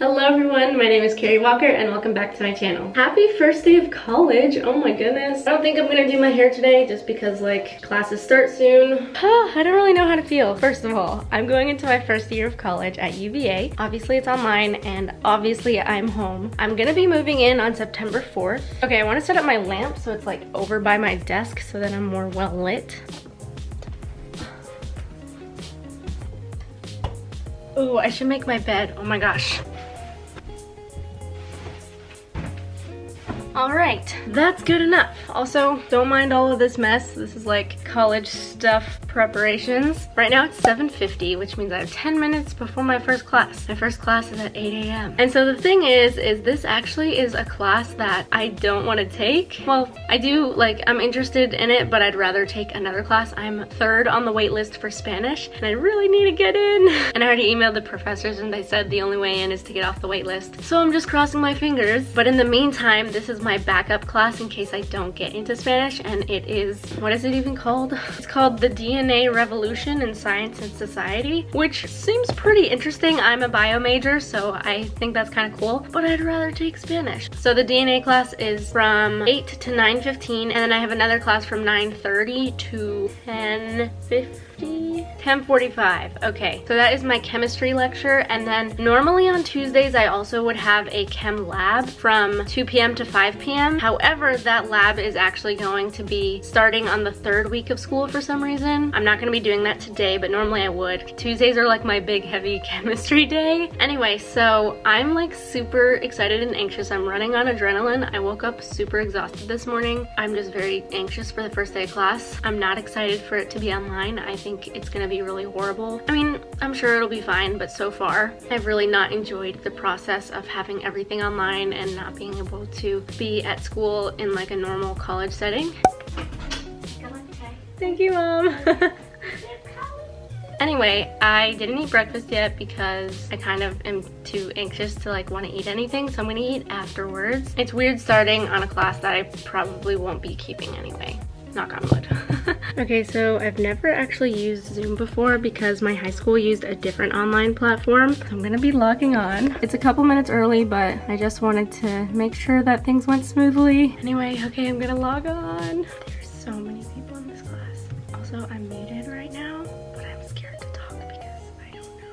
Hello everyone, my name is Carrie Walker and welcome back to my channel. Happy first day of college, oh my goodness. I don't think I'm gonna do my hair today just because like classes start soon. I don't really know how to feel. First of all, I'm going into my first year of college at UVA. Obviously it's online and obviously I'm home. I'm gonna be moving in on September 4th. Okay, I wanna set up my lamp so it's like over by my desk so that I'm more well lit. Oh, I should make my bed, oh my gosh. All right, that's good enough. Also, don't mind all of this mess. This is like college stuff preparations. Right now it's 7:50, which means I have 10 minutes before my first class. My first class is at 8 a.m. And so the thing is this actually is a class that I don't want to take. Well, I do, like, I'm interested in it, but I'd rather take another class. I'm third on the wait list for Spanish, and I really need to get in. And I already emailed the professors, and they said the only way in is to get off the wait list. So I'm just crossing my fingers. But in the meantime, this is my backup class in case I don't get into Spanish, and it is, what is it even called? It's called the DNA Revolution in Science and Society, which seems pretty interesting. I'm a bio major, so I think that's kind of cool, but I'd rather take Spanish. So the DNA class is from 8 to 9:15, and then I have another class from 9:30 to 10:45. Okay, so that is my chemistry lecture, and then normally on Tuesdays I also would have a chem lab from 2 p.m. to 5 p.m. However, that lab is actually going to be starting on the third week of school for some reason. I'm not going to be doing that today, but normally I would. Tuesdays are like my big heavy chemistry day. Anyway, so I'm like super excited and anxious. I'm running on adrenaline. I woke up super exhausted this morning. I'm just very anxious for the first day of class. I'm not excited for it to be online. I think it's going to be really horrible. I mean, I'm sure it'll be fine, but so far I've really not enjoyed the process of having everything online and not being able to be at school in like a normal college setting. Thank you, Mom. Anyway, I didn't eat breakfast yet because I kind of am too anxious to like want to eat anything, so I'm gonna eat afterwards. It's weird starting on a class that I probably won't be keeping anyway. Knock on wood. Okay, so I've never actually used Zoom before because my high school used a different online platform. So I'm gonna be logging on. It's a couple minutes early, but I just wanted to make sure that things went smoothly. Anyway, okay, I'm gonna log on. There's so many people in this class. Also, I'm muted right now, but I'm scared to talk because I don't know.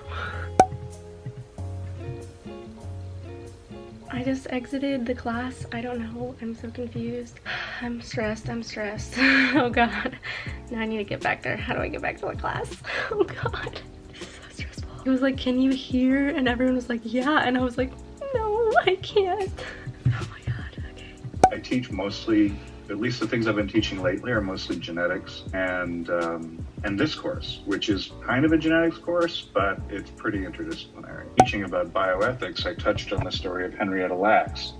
I just exited the class. I don't know. I'm so confused. I'm stressed. Oh God. Now I need to get back there. How do I get back to the class? Oh God. This is so stressful. It was like, can you hear? And everyone was like, yeah. And I was like, no, I can't. Oh my God. Okay. I teach mostly, at least the things I've been teaching lately are mostly genetics and this course, which is kind of a genetics course, but it's pretty interdisciplinary. Teaching about bioethics, I touched on the story of Henrietta Lacks.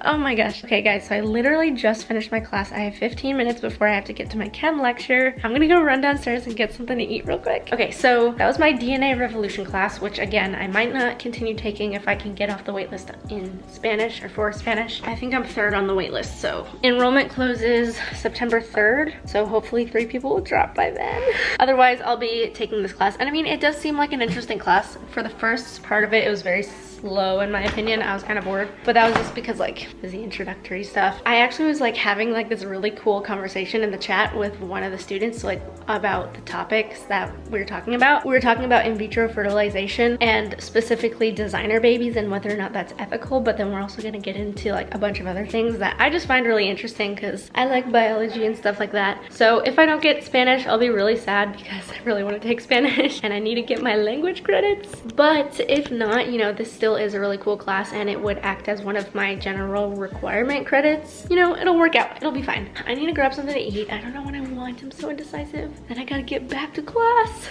Oh my gosh. Okay guys, so I literally just finished my class. I have 15 minutes before I have to get to my chem lecture. I'm gonna go run downstairs and get something to eat real quick. Okay, so that was my DNA Revolution class, which again, I might not continue taking if I can get off the wait list in Spanish or for Spanish. I think I'm third on the wait list, so enrollment closes September 3rd, so hopefully 3 people will drop by then. Otherwise, I'll be taking this class. And I mean, it does seem like an interesting class. For the first part of it, it was very slow in my opinion. I was kind of bored, but that was just because like it was the introductory stuff. I actually was like having like this really cool conversation in the chat with one of the students like about the topics that we were talking about. We were talking about in vitro fertilization and specifically designer babies and whether or not that's ethical, but then we're also going to get into like a bunch of other things that I just find really interesting because I like biology and stuff like that. So if I don't get Spanish, I'll be really sad because I really want to take Spanish and I need to get my language credits. But if not, you know, this still is a really cool class and it would act as one of my general requirement credits. You know, it'll work out. It'll be fine. I need to grab something to eat. I don't know what I want. I'm so indecisive. Then I gotta get back to class.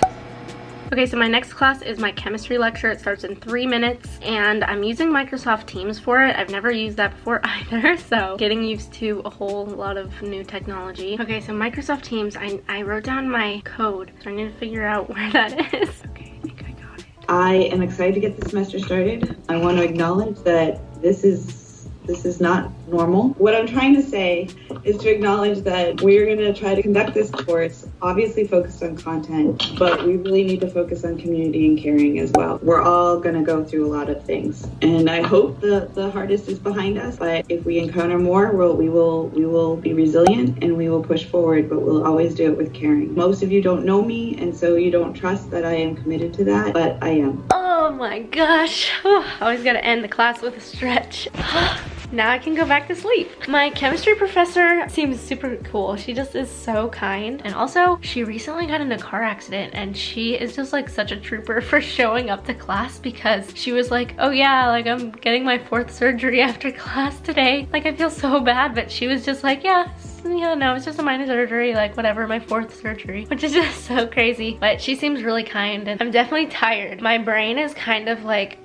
Okay, so my next class is my chemistry lecture. It starts in 3 minutes and I'm using Microsoft Teams for it. I've never used that before either, so getting used to a whole lot of new technology. Okay, so Microsoft Teams, I wrote down my code, so I need to figure out where that is. Okay, I think I got it. I am excited to get the semester started. I want to acknowledge that this is This is not normal. What I'm trying to say is to acknowledge that we're going to try to conduct this course, obviously focused on content, but we really need to focus on community and caring as well. We're all going to go through a lot of things, and I hope the hardest is behind us, but if we encounter more, we will be resilient and we will push forward, but we'll always do it with caring. Most of you don't know me, and so you don't trust that I am committed to that, but I am. Oh my gosh. I always gotta end the class with a stretch. Now I can go back to sleep. My chemistry professor seems super cool. She just is so kind. And also, she recently got in a car accident and she is just like such a trooper for showing up to class, because she was like, oh yeah, like I'm getting my 4th surgery after class today. Like I feel so bad, but she was just like, yeah, no, it's just a minor surgery, like whatever, my 4th surgery, which is just so crazy. But she seems really kind, and I'm definitely tired. My brain is kind of like,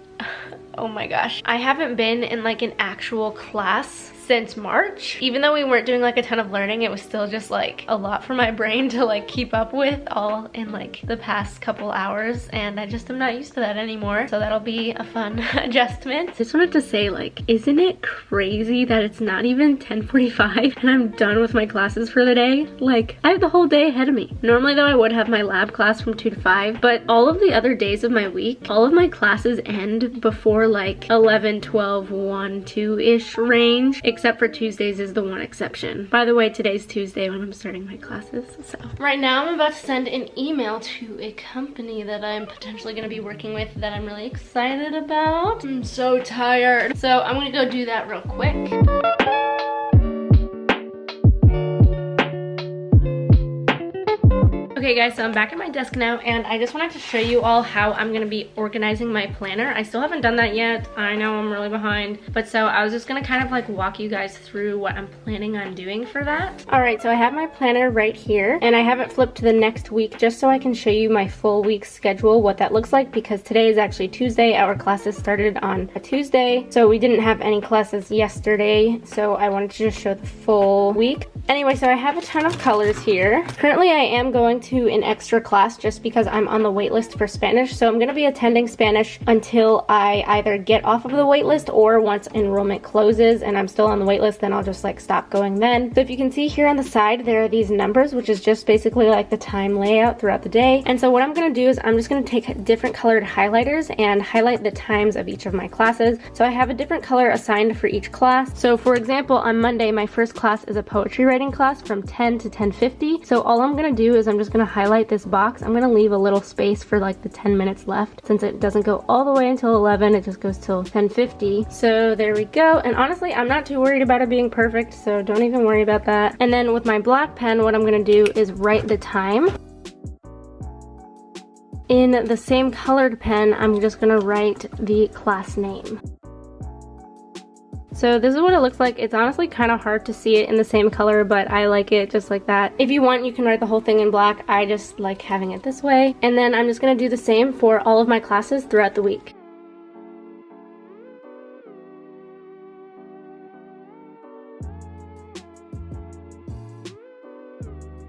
oh my gosh. I haven't been in like an actual class since March. Even though we weren't doing like a ton of learning, it was still just like a lot for my brain to like keep up with all in like the past couple hours, and I just am not used to that anymore. So that'll be a fun adjustment. Just wanted to say, like, isn't it crazy that it's not even 10:45 and I'm done with my classes for the day? Like, I have the whole day ahead of me. Normally though, I would have my lab class from 2 to 5, but all of the other days of my week, all of my classes end before like 11, 12, 1, 2-ish range, except for Tuesdays is the one exception. By the way, today's Tuesday when I'm starting my classes. So right now I'm about to send an email to a company that I'm potentially going to be working with that I'm really excited about. I'm so tired. So I'm going to go do that real quick. Okay guys, so I'm back at my desk now, and I just wanted to show you all how I'm gonna be organizing my planner. I still haven't done that yet. I know I'm really behind, but so I was just gonna kind of like walk you guys through what I'm planning on doing for that. All right, so I have my planner right here, and I have it flipped to the next week just so I can show you my full week schedule, what that looks like, because today is actually Tuesday. Our classes started on a Tuesday, so we didn't have any classes yesterday, so I wanted to just show the full week. Anyway, so I have a ton of colors here. Currently, I am going to an extra class just because I'm on the wait list for Spanish, so I'm going to be attending Spanish until I either get off of the wait list or once enrollment closes and I'm still on the wait list, then I'll just like stop going then. So if you can see here on the side, there are these numbers, which is just basically like the time layout throughout the day. And so what I'm going to do is I'm just going to take different colored highlighters and highlight the times of each of my classes. So I have a different color assigned for each class. So for example, on Monday, my first class is a poetry writing class from 10 to 10:50. So all I'm going to do is I'm just going to highlight this box. I'm going to leave a little space for like the 10 minutes left, since it doesn't go all the way until 11, it just goes till 10:50. So there we go. And honestly, I'm not too worried about it being perfect, so don't even worry about that. And then with my black pen, what I'm going to do is write the time. In the same colored pen, I'm just going to write the class name. So this is what it looks like. It's honestly kind of hard to see it in the same color, but I like it just like that. If you want, you can write the whole thing in black. I just like having it this way. And then I'm just going to do the same for all of my classes throughout the week.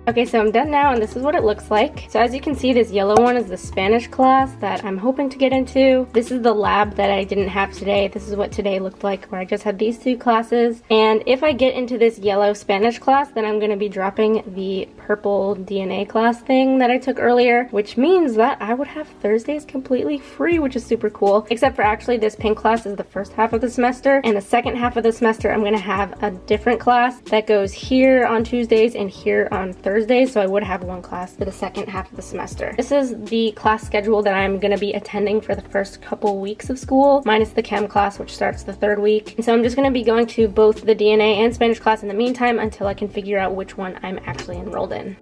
Okay, so I'm done now, and this is what it looks like. So as you can see, this yellow one is the Spanish class that I'm hoping to get into. This is the lab that I didn't have today. This is what today looked like, where I just had these two classes. And if I get into this yellow Spanish class, then I'm going to be dropping the purple DNA class thing that I took earlier, which means that I would have Thursdays completely free, which is super cool. Except for actually this pink class is the first half of the semester, and the second half of the semester I'm going to have a different class that goes here on Tuesdays and here on Thursdays. So I would have one class for the second half of the semester. This is the class schedule that I'm going to be attending for the first couple weeks of school, minus the chem class, which starts the third week. And so I'm just going to be going to both the DNA and Spanish class in the meantime until I can figure out which one I'm actually enrolled in.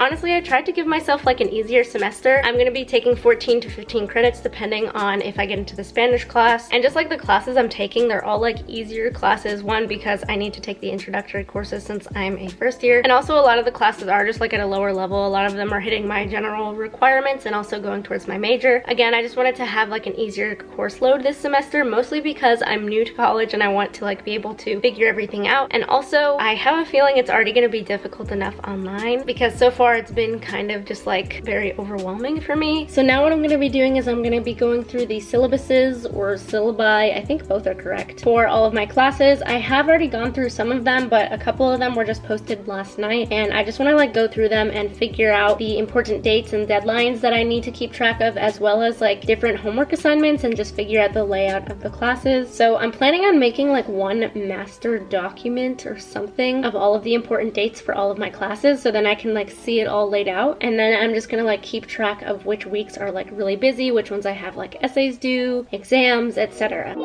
Honestly, I tried to give myself like an easier semester. I'm going to be taking 14 to 15 credits depending on if I get into the Spanish class. And just like the classes I'm taking, they're all like easier classes. One, because I need to take the introductory courses since I'm a first year. And also a lot of the classes are just like at a lower level. A lot of them are hitting my general requirements and also going towards my major. Again, I just wanted to have like an easier course load this semester, mostly because I'm new to college and I want to like be able to figure everything out. And also, I have a feeling it's already going to be difficult enough online because so far it's it's been kind of just like very overwhelming for me. So now what I'm gonna be doing is I'm gonna be going through the syllabuses or syllabi, I think both are correct, for all of my classes. I have already gone through some of them, but a couple of them were just posted last night, and I just wanna like go through them and figure out the important dates and deadlines that I need to keep track of, as well as like different homework assignments, and just figure out the layout of the classes. So I'm planning on making like one master document or something of all of the important dates for all of my classes, so then I can like see it all laid out, and then I'm just gonna like keep track of which weeks are like really busy, which ones I have like essays due, exams, etc.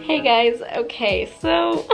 Hey guys, okay, so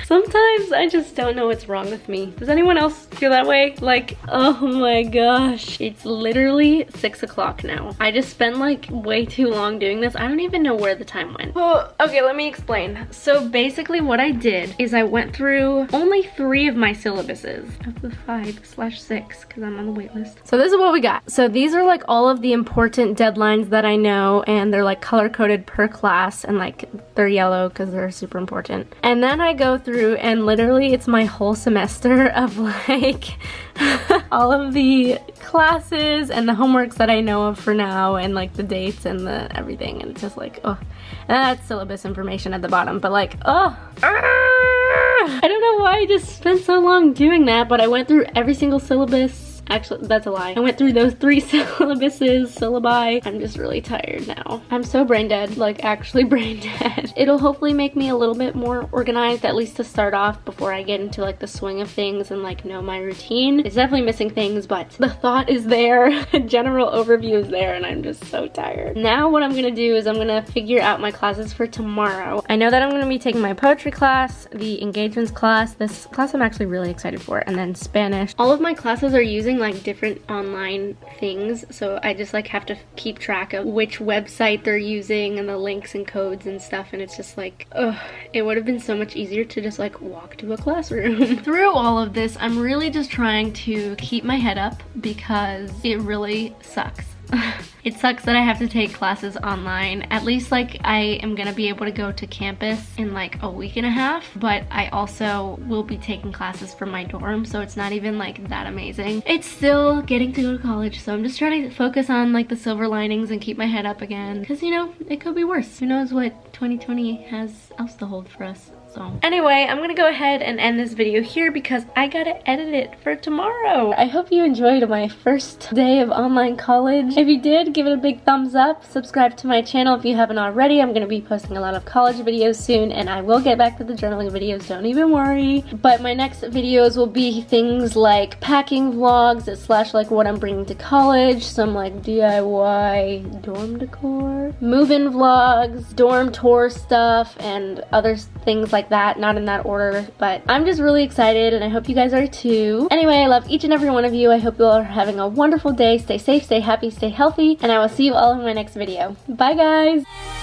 sometimes I just don't know what's wrong with me. Does anyone else feel that way? Like, oh my gosh, it's literally 6 o'clock now. I just spent like way too long doing this. I don't even know where the time went. Oh, okay, let me explain. So basically what I did is I went through only 3 of my syllabuses of the 5/6 because I'm on the wait list. So this is what we got. So these are like all of the important deadlines that I know, and they're like color coded per class, and like they're yellow because they're super important. And then I go through and literally it's my whole semester of like all of the classes and the homeworks that I know of for now, and like the dates and the everything, and it's just like, oh, and that's syllabus information at the bottom, but like, oh, I don't know why I just spent so long doing that, but I went through every single syllabus. Actually, that's a lie. I went through those 3 syllabi. I'm just really tired now. I'm so brain dead, like actually brain dead. It'll hopefully make me a little bit more organized, at least to start off, before I get into like the swing of things and like know my routine. It's definitely missing things, but the thought is there. General overview is there, and I'm just so tired. Now what I'm gonna do is I'm gonna figure out my classes for tomorrow. I know that I'm gonna be taking my poetry class, the engagements class, this class I'm actually really excited for, and then Spanish. All of my classes are using like different online things, so I just like have to keep track of which website they're using and the links and codes and stuff, and it's just like, ugh, it would have been so much easier to just like walk to a classroom. Through all of this, I'm really just trying to keep my head up because it really sucks. It sucks that I have to take classes online. At least like I am gonna be able to go to campus in like a week and a half, but I also will be taking classes from my dorm, so it's not even like that amazing. It's still getting to go to college, so I'm just trying to focus on like the silver linings and keep my head up again, because you know, it could be worse. Who knows what 2020 has else to hold for us. So anyway, I'm gonna go ahead and end this video here because I gotta edit it for tomorrow. I hope you enjoyed my first day of online college. If you did, give it a big thumbs up. Subscribe to my channel if you haven't already. I'm gonna be posting a lot of college videos soon, and I will get back to the journaling videos, don't even worry. But my next videos will be things like packing vlogs / like what I'm bringing to college, some like DIY dorm decor, move-in vlogs, dorm tour stuff, and other things like that, not in that order, but I'm just really excited and I hope you guys are too. Anyway, I love each and every one of you. I hope you all are having a wonderful day. Stay safe, stay happy, stay healthy, and I will see you all in my next video. Bye guys!